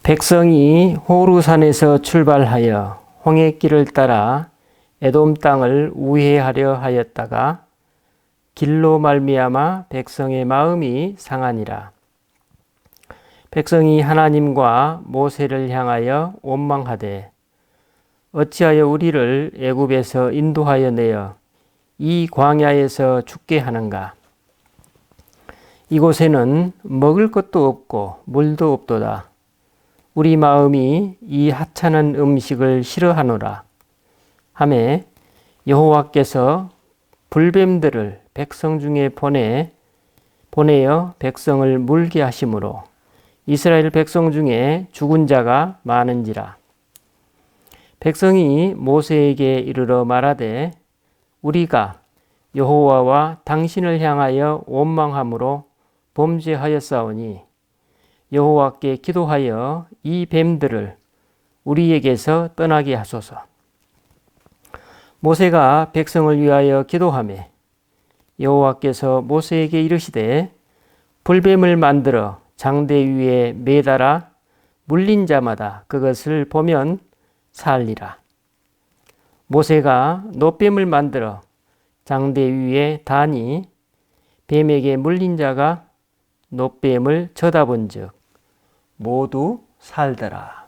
백성이 호르산에서 출발하여 홍해길을 따라 에돔 땅을 우회하려 하였다가 길로 말미암아 백성의 마음이 상하니라. 백성이 하나님과 모세를 향하여 원망하되 어찌하여 우리를 애굽에서 인도하여 내어 이 광야에서 죽게 하는가? 이곳에는 먹을 것도 없고 물도 없도다. 우리 마음이 이 하찮은 음식을 싫어하노라. 하매 여호와께서 불뱀들을 백성 중에 보내어 백성을 물게 하심으로 이스라엘 백성 중에 죽은 자가 많은지라. 백성이 모세에게 이르러 말하되 우리가 여호와와 당신을 향하여 원망함으로 범죄하였사오니 여호와께 기도하여 이 뱀들을 우리에게서 떠나게 하소서. 모세가 백성을 위하여 기도하매 여호와께서 모세에게 이르시되 불뱀을 만들어 장대 위에 매달아 물린 자마다 그것을 보면 살리라. 모세가 놋뱀을 만들어 장대 위에 다니 뱀에게 물린 자가 놋뱀을 쳐다본 즉 모두 살더라.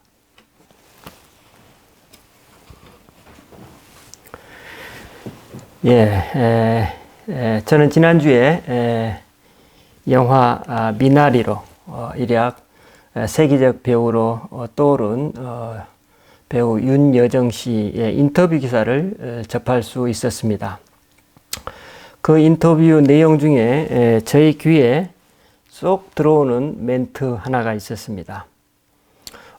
저는 지난주에 영화 미나리로 일약 세계적 배우로 떠오른 배우 윤여정 씨의 인터뷰 기사를 접할 수 있었습니다. 그 인터뷰 내용 중에 저희 귀에 쏙 들어오는 멘트 하나가 있었습니다.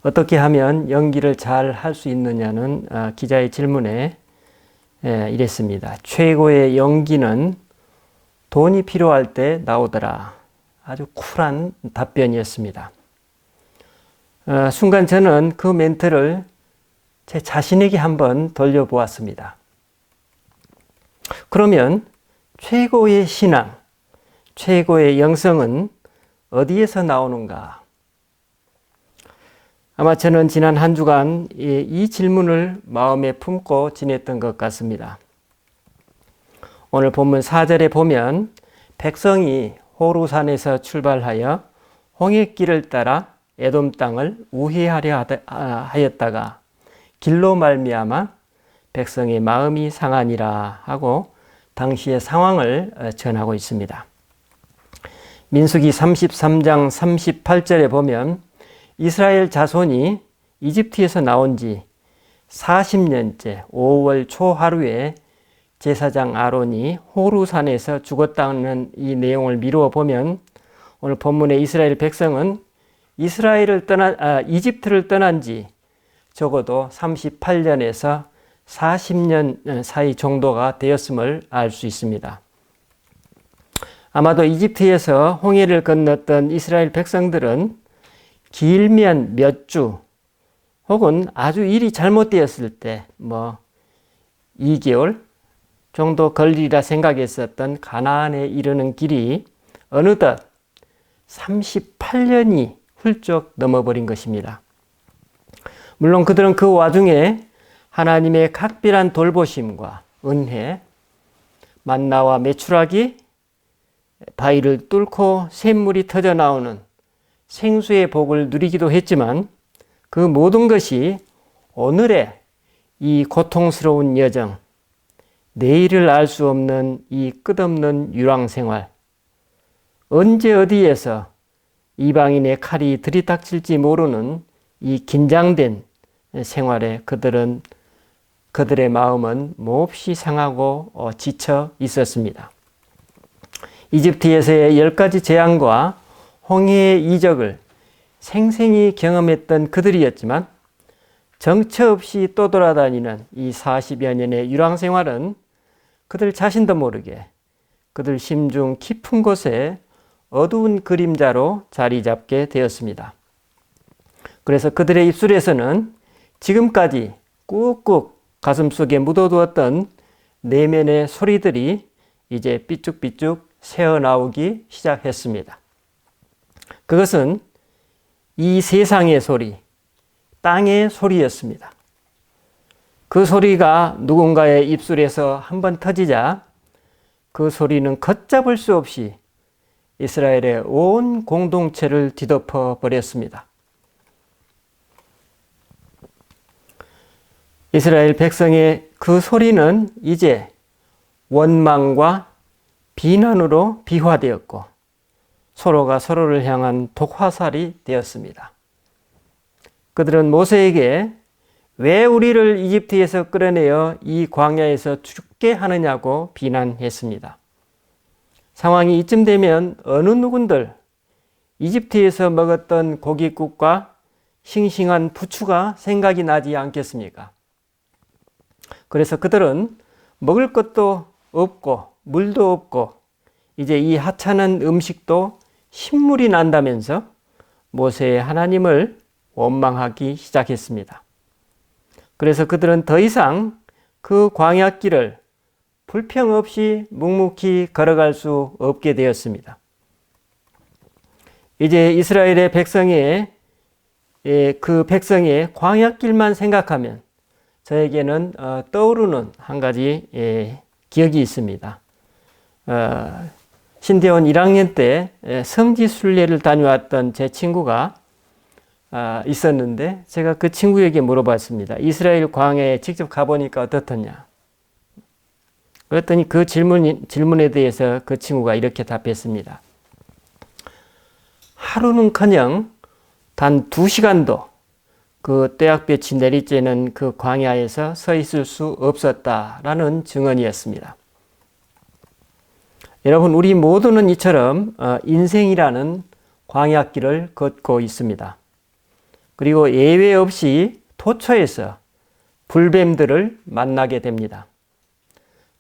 어떻게 하면 연기를 잘 할 수 있느냐는 기자의 질문에 이랬습니다. 최고의 연기는 돈이 필요할 때 나오더라. 아주 쿨한 답변이었습니다. 순간 저는 그 멘트를 제 자신에게 한번 돌려보았습니다. 그러면 최고의 신앙, 최고의 영성은 어디에서 나오는가? 아마 저는 지난 한 주간 이 질문을 마음에 품고 지냈던 것 같습니다. 오늘 본문 4절에 보면 백성이 호르산에서 출발하여 홍해길을 따라 에돔 땅을 우회하려 하였다가 길로 말미암아 백성의 마음이 상하니라 하고 당시의 상황을 전하고 있습니다. 민수기 33장 38절에 보면 이스라엘 자손이 이집트에서 나온 지 40년째 5월 초 하루에 제사장 아론이 호르산에서 죽었다는 이 내용을 미루어 보면 오늘 본문의 이스라엘 백성은 이집트를 떠난 지 적어도 38년에서 40년 사이 정도가 되었음을 알 수 있습니다. 아마도 이집트에서 홍해를 건넜던 이스라엘 백성들은 길면 몇 주 혹은 아주 일이 잘못되었을 때 2개월 정도 걸리리라 생각했었던 가나안에 이르는 길이 어느덧 38년이 훌쩍 넘어버린 것입니다. 물론 그들은 그 와중에 하나님의 각별한 돌보심과 은혜, 만나와 메추라기, 바위를 뚫고 샘물이 터져 나오는 생수의 복을 누리기도 했지만 그 모든 것이 오늘의 이 고통스러운 여정, 내일을 알 수 없는 이 끝없는 유랑생활, 언제 어디에서 이방인의 칼이 들이닥칠지 모르는 이 긴장된 생활에 그들의 마음은 몹시 상하고 지쳐 있었습니다. 이집트에서의 10가지 재앙과 홍해의 이적을 생생히 경험했던 그들이었지만 정처 없이 떠돌아다니는 이 40여 년의 유랑생활은 그들 자신도 모르게 그들 심중 깊은 곳에 어두운 그림자로 자리 잡게 되었습니다. 그래서 그들의 입술에서는 지금까지 꾹꾹 가슴속에 묻어두었던 내면의 소리들이 이제 삐죽삐죽 새어나오기 시작했습니다. 그것은 이 세상의 소리, 땅의 소리였습니다. 그 소리가 누군가의 입술에서 한번 터지자 그 소리는 걷잡을 수 없이 이스라엘의 온 공동체를 뒤덮어 버렸습니다. 이스라엘 백성의 그 소리는 이제 원망과 비난으로 비화되었고 서로가 서로를 향한 독화살이 되었습니다. 그들은 모세에게 왜 우리를 이집트에서 끌어내어 이 광야에서 죽게 하느냐고 비난했습니다. 상황이 이쯤 되면 어느 누군들 이집트에서 먹었던 고깃국과 싱싱한 부추가 생각이 나지 않겠습니까? 그래서 그들은 먹을 것도 없고 물도 없고 이제 이 하찮은 음식도 신물이 난다면서 모세의 하나님을 원망하기 시작했습니다. 그래서 그들은 더 이상 그 광야길을 불평 없이 묵묵히 걸어갈 수 없게 되었습니다. 이제 이스라엘의 그 백성의 광야길만 생각하면 저에게는 떠오르는 한 가지 기억이 있습니다. 신대원 1학년 때 성지순례를 다녀왔던 제 친구가 있었는데 제가 그 친구에게 물어봤습니다. 이스라엘 광야에 직접 가보니까 어떻더냐? 그랬더니 그 질문에 대해서 그 친구가 이렇게 답했습니다. 하루는커녕 단 2시간도 그 떼약볕이 내리쬐는 그 광야에서 서 있을 수 없었다라는 증언이었습니다. 여러분, 우리 모두는 이처럼 인생이라는 광야길을 걷고 있습니다. 그리고 예외 없이 도처에서 불뱀들을 만나게 됩니다.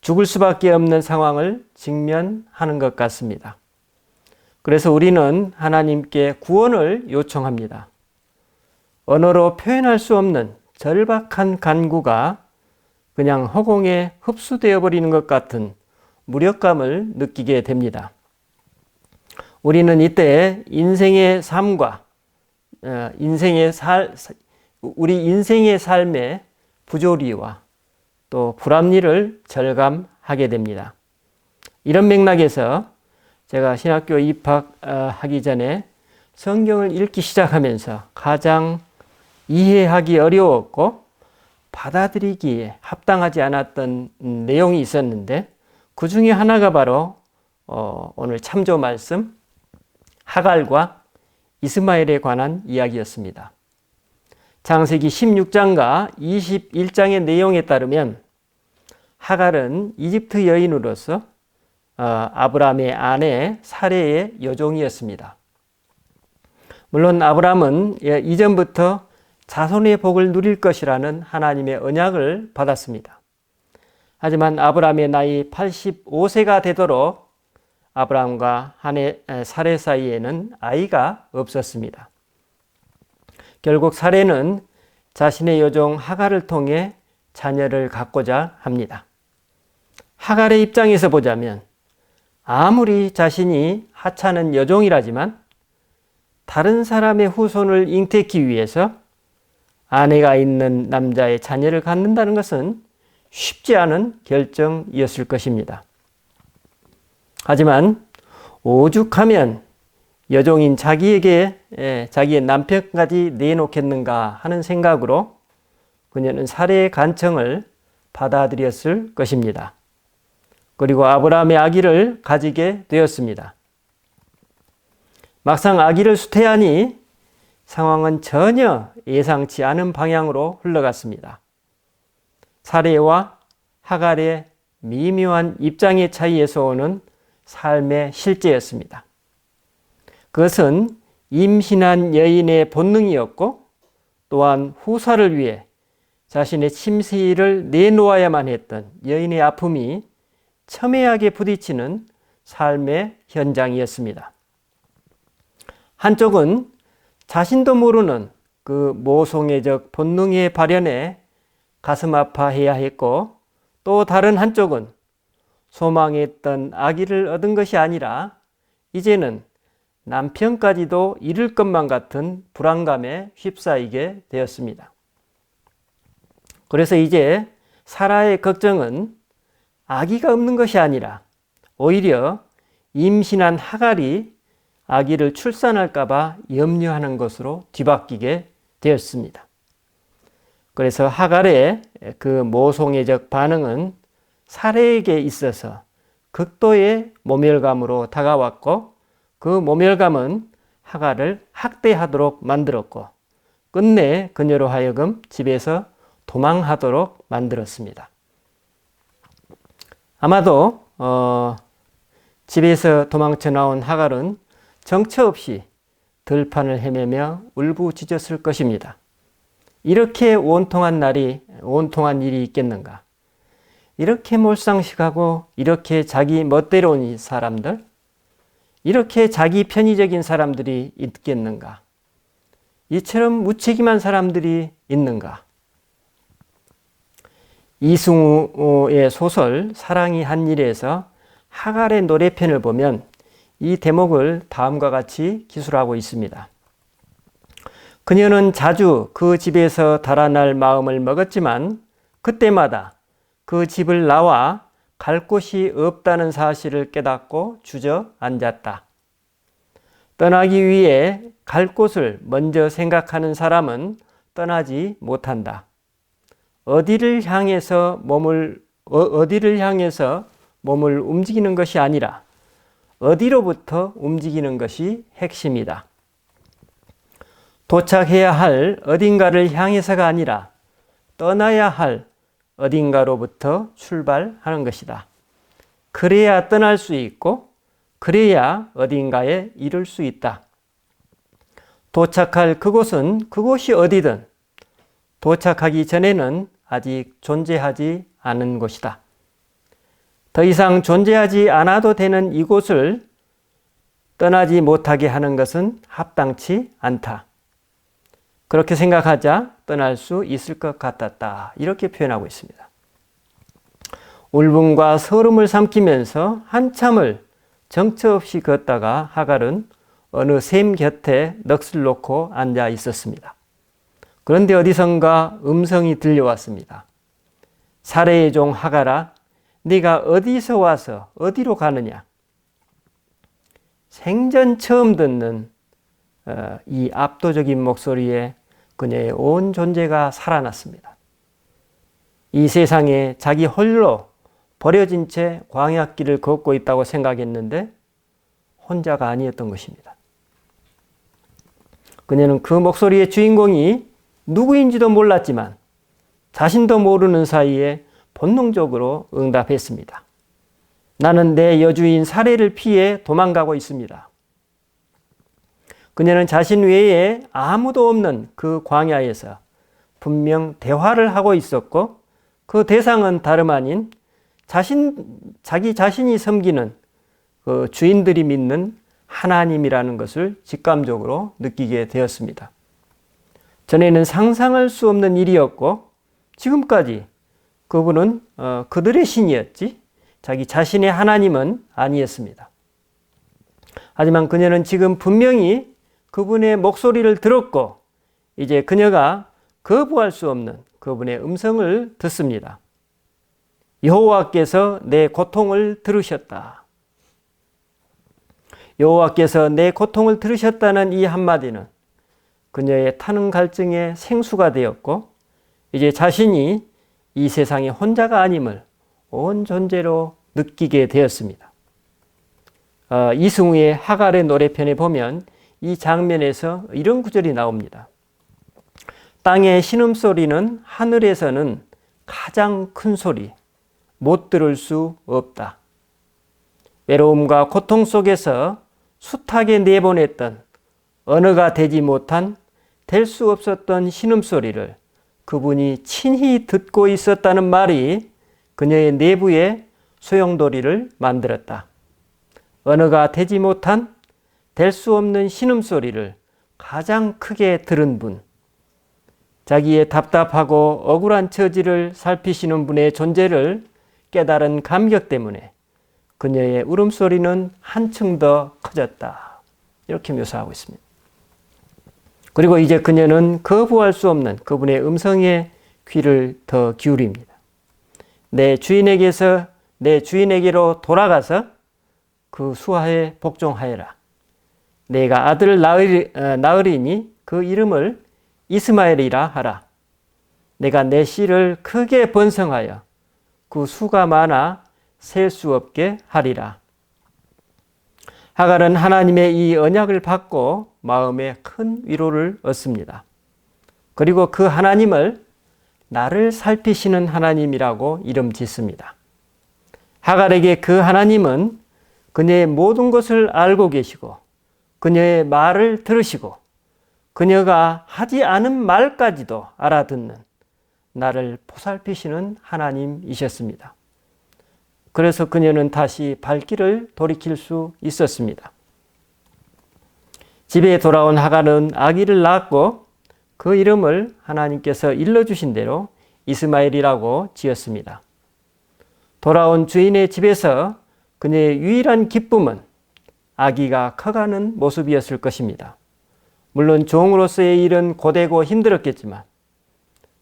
죽을 수밖에 없는 상황을 직면하는 것 같습니다. 그래서 우리는 하나님께 구원을 요청합니다. 언어로 표현할 수 없는 절박한 간구가 그냥 허공에 흡수되어 버리는 것 같은 무력감을 느끼게 됩니다. 우리는 이때 인생의 삶과 우리 인생의 삶의 부조리와 또 불합리를 절감하게 됩니다. 이런 맥락에서 제가 신학교 입학하기 전에 성경을 읽기 시작하면서 가장 이해하기 어려웠고 받아들이기에 합당하지 않았던 내용이 있었는데 그 중에 하나가 바로 오늘 참조 말씀 하갈과 이스마엘에 관한 이야기였습니다. 창세기 16장과 21장의 내용에 따르면 하갈은 이집트 여인으로서 아브라함의 아내 사레의 여종이었습니다. 물론 아브라함은 이전부터 자손의 복을 누릴 것이라는 하나님의 언약을 받았습니다. 하지만 아브라함의 나이 85세가 되도록 아브라함과 사레 사이에는 아이가 없었습니다. 결국 사레는 자신의 여종 하갈을 통해 자녀를 갖고자 합니다. 하갈의 입장에서 보자면 아무리 자신이 하찮은 여종이라지만 다른 사람의 후손을 잉태하기 위해서 아내가 있는 남자의 자녀를 갖는다는 것은 쉽지 않은 결정이었을 것입니다. 하지만 오죽하면 여종인 자기에게 자기의 남편까지 내놓겠는가 하는 생각으로 그녀는 사레의 간청을 받아들였을 것입니다. 그리고 아브라함의 아기를 가지게 되었습니다. 막상 아기를 수태하니 상황은 전혀 예상치 않은 방향으로 흘러갔습니다. 사레와 하갈의 미묘한 입장의 차이에서 오는 삶의 실제였습니다. 그것은 임신한 여인의 본능이었고 또한 후사를 위해 자신의 침실을 내놓아야만 했던 여인의 아픔이 첨예하게 부딪히는 삶의 현장이었습니다. 한쪽은 자신도 모르는 그 모성애적 본능의 발현에 가슴 아파해야 했고 또 다른 한쪽은 소망했던 아기를 얻은 것이 아니라 이제는 남편까지도 잃을 것만 같은 불안감에 휩싸이게 되었습니다. 그래서 이제 사라의 걱정은 아기가 없는 것이 아니라 오히려 임신한 하갈이 아기를 출산할까 봐 염려하는 것으로 뒤바뀌게 되었습니다. 그래서 하갈의 그 모성애적 반응은 사라에게 있어서 극도의 모멸감으로 다가왔고, 그 모멸감은 하갈을 학대하도록 만들었고 끝내 그녀로 하여금 집에서 도망하도록 만들었습니다. 아마도 집에서 도망쳐 나온 하갈은 정처 없이 들판을 헤매며 울부짖었을 것입니다. 이렇게 온통한 일이 있겠는가? 이렇게 몰상식하고 이렇게 자기 멋대로운 이 사람들, 이렇게 자기 편의적인 사람들이 있겠는가? 이처럼 무책임한 사람들이 있는가? 이승우의 소설 사랑이 한 일에서 하갈의 노래편을 보면 이 대목을 다음과 같이 기술하고 있습니다. 그녀는 자주 그 집에서 달아날 마음을 먹었지만 그때마다 그 집을 나와 갈 곳이 없다는 사실을 깨닫고 주저앉았다. 떠나기 위해 갈 곳을 먼저 생각하는 사람은 떠나지 못한다. 어디를 향해서 몸을 움직이는 것이 아니라 어디로부터 움직이는 것이 핵심이다. 도착해야 할 어딘가를 향해서가 아니라 떠나야 할 어딘가로부터 출발하는 것이다. 그래야 떠날 수 있고 그래야 어딘가에 이를 수 있다. 도착할 그곳은 그곳이 어디든 도착하기 전에는 아직 존재하지 않은 곳이다. 더 이상 존재하지 않아도 되는 이곳을 떠나지 못하게 하는 것은 합당치 않다. 그렇게 생각하자 떠날 수 있을 것 같았다. 이렇게 표현하고 있습니다. 울분과 서름을 삼키면서 한참을 정처 없이 걷다가 하갈은 어느 샘 곁에 넋을 놓고 앉아 있었습니다. 그런데 어디선가 음성이 들려왔습니다. 사레의 종 하갈아, 네가 어디서 와서 어디로 가느냐? 생전 처음 듣는 이 압도적인 목소리에 그녀의 온 존재가 살아났습니다. 이 세상에 자기 홀로 버려진 채 광야길을 걷고 있다고 생각했는데 혼자가 아니었던 것입니다. 그녀는 그 목소리의 주인공이 누구인지도 몰랐지만 자신도 모르는 사이에 본능적으로 응답했습니다. 나는 내 여주인 사레를 피해 도망가고 있습니다. 그녀는 자신 외에 아무도 없는 그 광야에서 분명 대화를 하고 있었고 그 대상은 다름 아닌 자기 자신이 섬기는 그 주인들이 믿는 하나님이라는 것을 직감적으로 느끼게 되었습니다. 전에는 상상할 수 없는 일이었고 지금까지 그분은 그들의 신이었지 자기 자신의 하나님은 아니었습니다. 하지만 그녀는 지금 분명히 그분의 목소리를 들었고 이제 그녀가 거부할 수 없는 그분의 음성을 듣습니다. 여호와께서 내 고통을 들으셨다. 여호와께서 내 고통을 들으셨다는 이 한마디는 그녀의 타는 갈증의 생수가 되었고 이제 자신이 이 세상에 혼자가 아님을 온 존재로 느끼게 되었습니다. 이승우의 하갈의 노래편에 보면 이 장면에서 이런 구절이 나옵니다. 땅의 신음소리는 하늘에서는 가장 큰 소리, 못 들을 수 없다. 외로움과 고통 속에서 숱하게 내보냈던 언어가 되지 못한 될 수 없었던 신음소리를 그분이 친히 듣고 있었다는 말이 그녀의 내부에 소용돌이를 만들었다. 언어가 되지 못한 될 수 없는 신음소리를 가장 크게 들은 분, 자기의 답답하고 억울한 처지를 살피시는 분의 존재를 깨달은 감격 때문에 그녀의 울음소리는 한층 더 커졌다. 이렇게 묘사하고 있습니다. 그리고 이제 그녀는 거부할 수 없는 그분의 음성에 귀를 더 기울입니다. 내 주인에게로 돌아가서 그 수하에 복종하여라. 내가 아들을 낳으리니 그 이름을 이스마엘이라 하라. 내가 내 씨를 크게 번성하여 그 수가 많아 셀 수 없게 하리라. 하갈은 하나님의 이 언약을 받고 마음에 큰 위로를 얻습니다. 그리고 그 하나님을 나를 살피시는 하나님이라고 이름 짓습니다. 하갈에게 그 하나님은 그녀의 모든 것을 알고 계시고 그녀의 말을 들으시고 그녀가 하지 않은 말까지도 알아듣는 나를 보살피시는 하나님이셨습니다. 그래서 그녀는 다시 발길을 돌이킬 수 있었습니다. 집에 돌아온 하갈은 아기를 낳았고 그 이름을 하나님께서 일러주신 대로 이스마엘이라고 지었습니다. 돌아온 주인의 집에서 그녀의 유일한 기쁨은 아기가 커가는 모습이었을 것입니다. 물론 종으로서의 일은 고되고 힘들었겠지만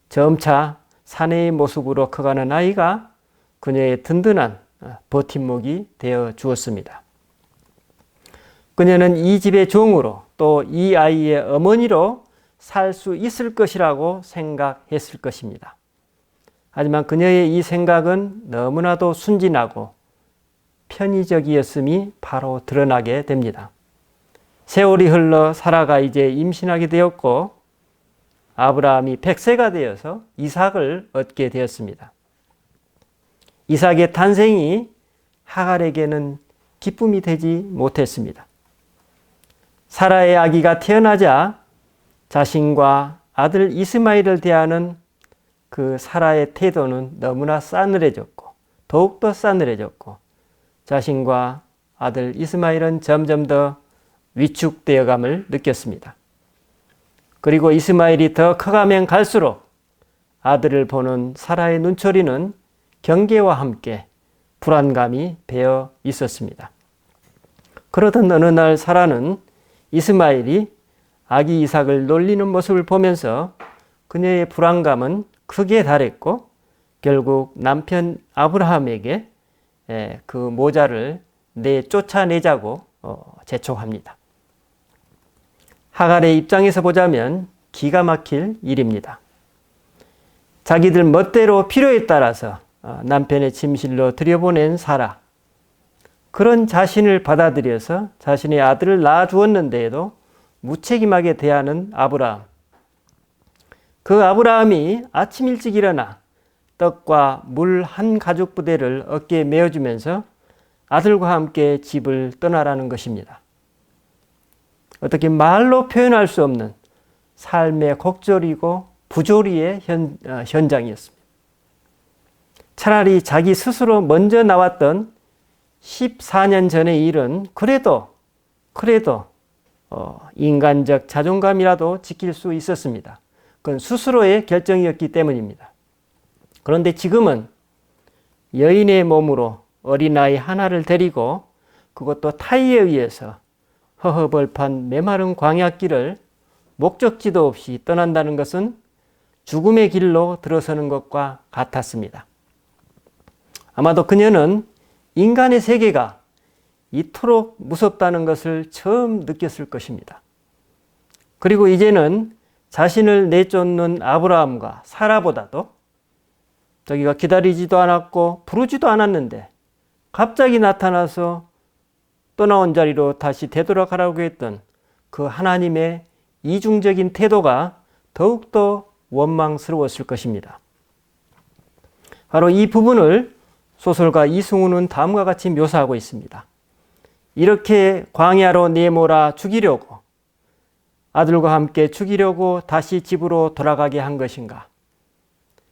점차 사내의 모습으로 커가는 아이가 그녀의 든든한 버팀목이 되어 주었습니다. 그녀는 이 집의 종으로 또 이 아이의 어머니로 살 수 있을 것이라고 생각했을 것입니다. 하지만 그녀의 이 생각은 너무나도 순진하고 편의적이었음이 바로 드러나게 됩니다. 세월이 흘러 사라가 이제 임신하게 되었고 아브라함이 100세가 되어서 이삭을 얻게 되었습니다. 이삭의 탄생이 하갈에게는 기쁨이 되지 못했습니다. 사라의 아기가 태어나자 자신과 아들 이스마엘을 대하는 그 사라의 태도는 너무나 싸늘해졌고 더욱더 싸늘해졌고 자신과 아들 이스마엘은 점점 더 위축되어감을 느꼈습니다. 그리고 이스마엘이 더 커가면 갈수록 아들을 보는 사라의 눈초리는 경계와 함께 불안감이 배어 있었습니다. 그러던 어느 날 사라는 이스마엘이 아기 이삭을 놀리는 모습을 보면서 그녀의 불안감은 크게 달했고 결국 남편 아브라함에게 그 모자를 쫓아내자고 재촉합니다. 하갈의 입장에서 보자면 기가 막힐 일입니다. 자기들 멋대로 필요에 따라서 남편의 침실로 들여보낸 사라. 그런 자신을 받아들여서 자신의 아들을 낳아 주었는데도 무책임하게 대하는 아브라함. 그 아브라함이 아침 일찍 일어나 떡과 물 한 가죽 부대를 어깨에 메어주면서 아들과 함께 집을 떠나라는 것입니다. 어떻게 말로 표현할 수 없는 삶의 곡절이고 부조리의 현장이었습니다. 차라리 자기 스스로 먼저 나왔던 14년 전의 일은 그래도 인간적 자존감이라도 지킬 수 있었습니다. 그건 스스로의 결정이었기 때문입니다. 그런데 지금은 여인의 몸으로 어린아이 하나를 데리고 그것도 타이에 의해서 허허벌판 메마른 광야길을 목적지도 없이 떠난다는 것은 죽음의 길로 들어서는 것과 같았습니다. 아마도 그녀는 인간의 세계가 이토록 무섭다는 것을 처음 느꼈을 것입니다. 그리고 이제는 자신을 내쫓는 아브라함과 사라보다도 자기가 기다리지도 않았고 부르지도 않았는데 갑자기 나타나서 떠나온 자리로 다시 되돌아가라고 했던 그 하나님의 이중적인 태도가 더욱더 원망스러웠을 것입니다. 바로 이 부분을 소설가 이승우는 다음과 같이 묘사하고 있습니다. 이렇게 광야로 내몰아 죽이려고 아들과 함께 죽이려고 다시 집으로 돌아가게 한 것인가?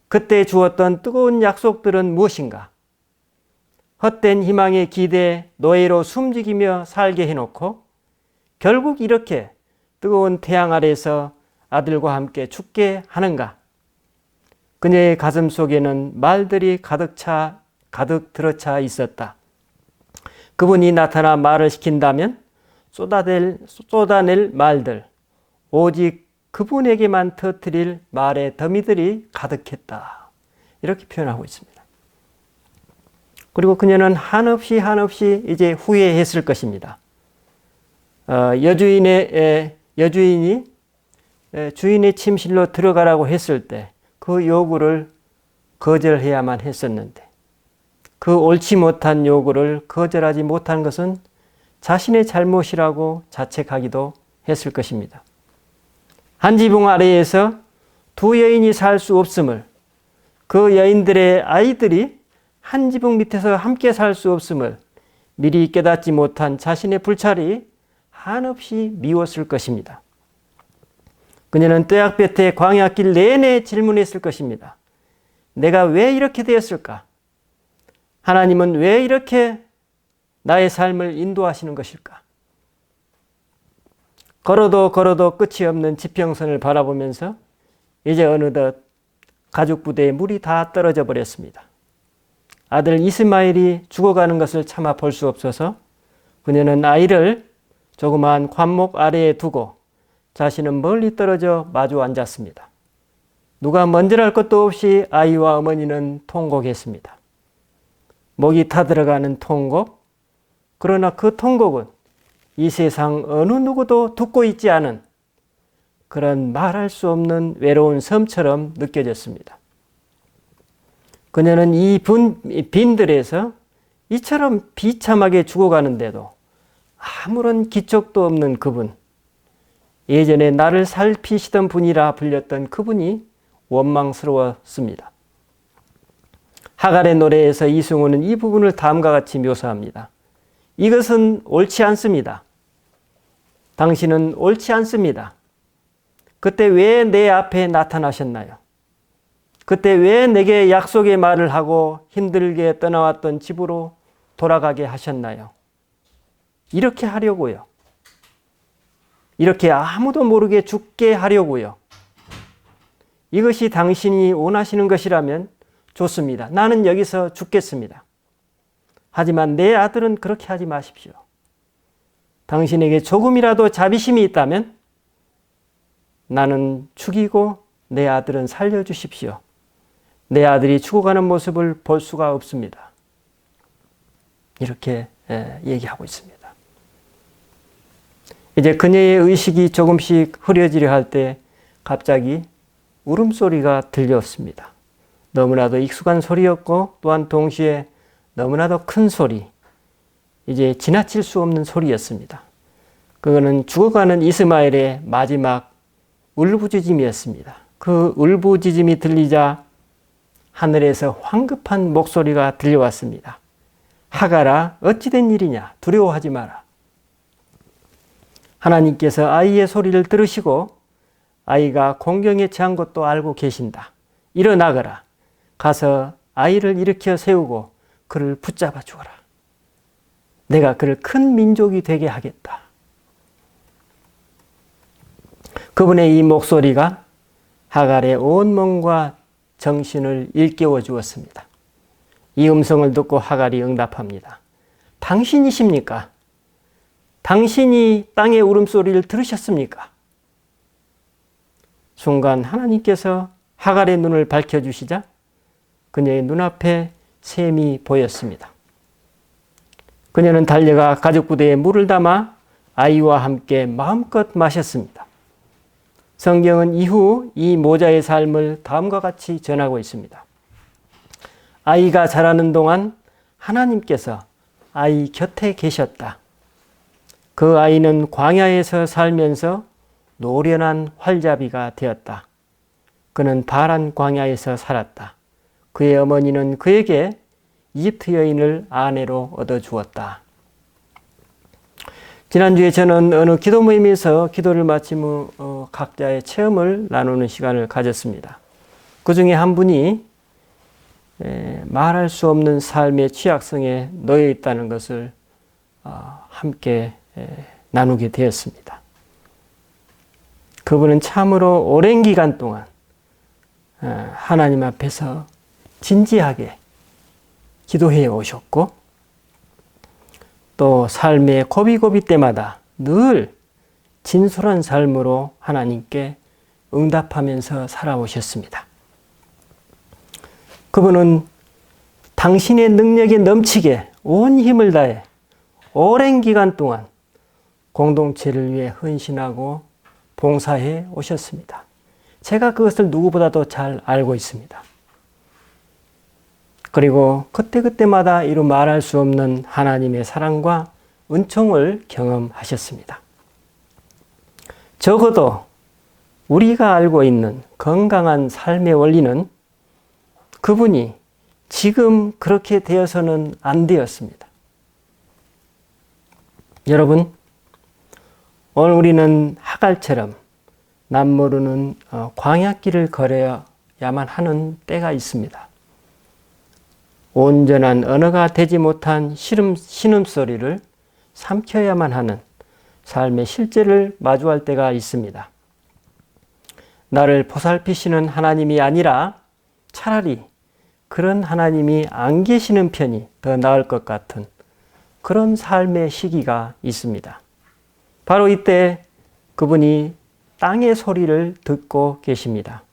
그때 주었던 뜨거운 약속들은 무엇인가? 헛된 희망에 기대 노예로 숨지기며 살게 해놓고 결국 이렇게 뜨거운 태양 아래서 아들과 함께 죽게 하는가? 그녀의 가슴 속에는 말들이 가득 들어차 있었다. 그분이 나타나 말을 시킨다면 쏟아낼 말들, 오직 그분에게만 터뜨릴 말의 더미들이 가득했다. 이렇게 표현하고 있습니다. 그리고 그녀는 한없이 이제 후회했을 것입니다. 여주인이 주인의 침실로 들어가라고 했을 때 그 요구를 거절해야만 했었는데, 그 옳지 못한 요구를 거절하지 못한 것은 자신의 잘못이라고 자책하기도 했을 것입니다. 한 지붕 아래에서 두 여인이 살 수 없음을, 그 여인들의 아이들이 한 지붕 밑에서 함께 살 수 없음을 미리 깨닫지 못한 자신의 불찰이 한없이 미웠을 것입니다. 그녀는 떼약볕에 광야길 내내 질문했을 것입니다. 내가 왜 이렇게 되었을까? 하나님은 왜 이렇게 나의 삶을 인도하시는 것일까? 걸어도 끝이 없는 지평선을 바라보면서 이제 어느덧 가죽 부대에 물이 다 떨어져 버렸습니다. 아들 이스마엘이 죽어가는 것을 차마 볼 수 없어서 그녀는 아이를 조그마한 관목 아래에 두고 자신은 멀리 떨어져 마주 앉았습니다. 누가 먼저랄 것도 없이 아이와 어머니는 통곡했습니다. 목이 타들어가는 통곡, 그러나 그 통곡은 이 세상 어느 누구도 듣고 있지 않은 그런 말할 수 없는 외로운 섬처럼 느껴졌습니다. 그녀는 이 빈들에서 이처럼 비참하게 죽어가는데도 아무런 기척도 없는 그분, 예전에 나를 살피시던 분이라 불렸던 그분이 원망스러웠습니다. 하갈의 노래에서 이승우는 이 부분을 다음과 같이 묘사합니다. 이것은 옳지 않습니다. 당신은 옳지 않습니다. 그때 왜 내 앞에 나타나셨나요? 그때 왜 내게 약속의 말을 하고 힘들게 떠나왔던 집으로 돌아가게 하셨나요? 이렇게 하려고요. 이렇게 아무도 모르게 죽게 하려고요. 이것이 당신이 원하시는 것이라면 좋습니다. 나는 여기서 죽겠습니다. 하지만 내 아들은 그렇게 하지 마십시오. 당신에게 조금이라도 자비심이 있다면 나는 죽이고 내 아들은 살려주십시오. 내 아들이 죽어가는 모습을 볼 수가 없습니다. 이렇게 얘기하고 있습니다. 이제 그녀의 의식이 조금씩 흐려지려 할 때 갑자기 울음소리가 들렸습니다. 너무나도 익숙한 소리였고 또한 동시에 너무나도 큰 소리, 이제 지나칠 수 없는 소리였습니다. 그거는 죽어가는 이스마엘의 마지막 울부짖음이었습니다. 그 울부짖음이 들리자 하늘에서 황급한 목소리가 들려왔습니다. 하갈아, 어찌된 일이냐? 두려워하지 마라. 하나님께서 아이의 소리를 들으시고 아이가 공경에 처한 것도 알고 계신다. 일어나거라. 가서 아이를 일으켜 세우고 그를 붙잡아 주어라. 내가 그를 큰 민족이 되게 하겠다. 그분의 이 목소리가 하갈의 온 몸과 정신을 일깨워 주었습니다. 이 음성을 듣고 하갈이 응답합니다. 당신이십니까? 당신이 땅의 울음소리를 들으셨습니까? 순간 하나님께서 하갈의 눈을 밝혀주시자 그녀의 눈앞에 샘이 보였습니다. 그녀는 달려가 가죽부대에 물을 담아 아이와 함께 마음껏 마셨습니다. 성경은 이후 이 모자의 삶을 다음과 같이 전하고 있습니다. 아이가 자라는 동안 하나님께서 아이 곁에 계셨다. 그 아이는 광야에서 살면서 노련한 활잡이가 되었다. 그는 파란 광야에서 살았다. 그의 어머니는 그에게 이집트 여인을 아내로 얻어주었다. 지난주에 저는 어느 기도 모임에서 기도를 마친 후 각자의 체험을 나누는 시간을 가졌습니다. 그 중에 한 분이 말할 수 없는 삶의 취약성에 놓여 있다는 것을 함께 나누게 되었습니다. 그분은 참으로 오랜 기간 동안 하나님 앞에서 진지하게 기도해 오셨고 또 삶의 고비고비 때마다 늘 진솔한 삶으로 하나님께 응답하면서 살아오셨습니다. 그분은 당신의 능력에 넘치게 온 힘을 다해 오랜 기간 동안 공동체를 위해 헌신하고 봉사해 오셨습니다. 제가 그것을 누구보다도 잘 알고 있습니다. 그리고 그때그때마다 이루 말할 수 없는 하나님의 사랑과 은총을 경험하셨습니다. 적어도 우리가 알고 있는 건강한 삶의 원리는 그분이 지금 그렇게 되어서는 안 되었습니다. 여러분, 오늘 우리는 하갈처럼 남모르는 광야길을 걸어야만 하는 때가 있습니다. 온전한 언어가 되지 못한 신음소리를 삼켜야만 하는 삶의 실제를 마주할 때가 있습니다. 나를 보살피시는 하나님이 아니라 차라리 그런 하나님이 안 계시는 편이 더 나을 것 같은 그런 삶의 시기가 있습니다. 바로 이때 그분이 땅의 소리를 듣고 계십니다.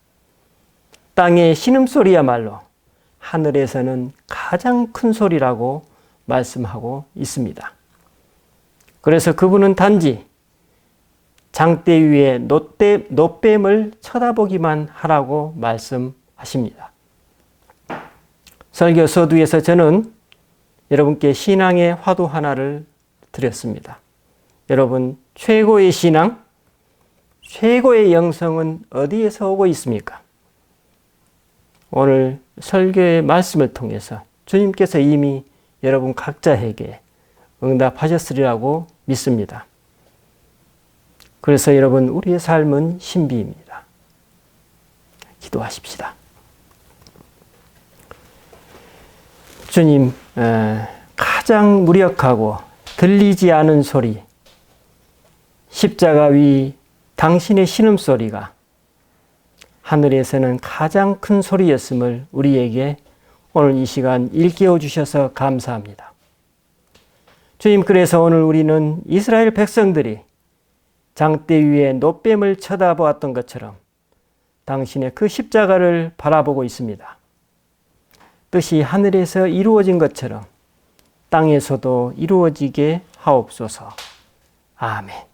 땅의 신음소리야말로 하늘에서는 가장 큰 소리라고 말씀하고 있습니다. 그래서 그분은 단지 장대 위에 놋뱀을 쳐다보기만 하라고 말씀하십니다. 설교 서두에서 저는 여러분께 신앙의 화두 하나를 드렸습니다. 여러분, 최고의 신앙, 최고의 영성은 어디에서 오고 있습니까? 오늘 설교의 말씀을 통해서 주님께서 이미 여러분 각자에게 응답하셨으리라고 믿습니다. 그래서 여러분, 우리의 삶은 신비입니다. 기도하십시다. 주님, 가장 무력하고 들리지 않은 소리, 십자가 위 당신의 신음소리가 하늘에서는 가장 큰 소리였음을 우리에게 오늘 이 시간 일깨워 주셔서 감사합니다. 주님, 그래서 오늘 우리는 이스라엘 백성들이 장대 위에 놋뱀을 쳐다보았던 것처럼 당신의 그 십자가를 바라보고 있습니다. 뜻이 하늘에서 이루어진 것처럼 땅에서도 이루어지게 하옵소서. 아멘.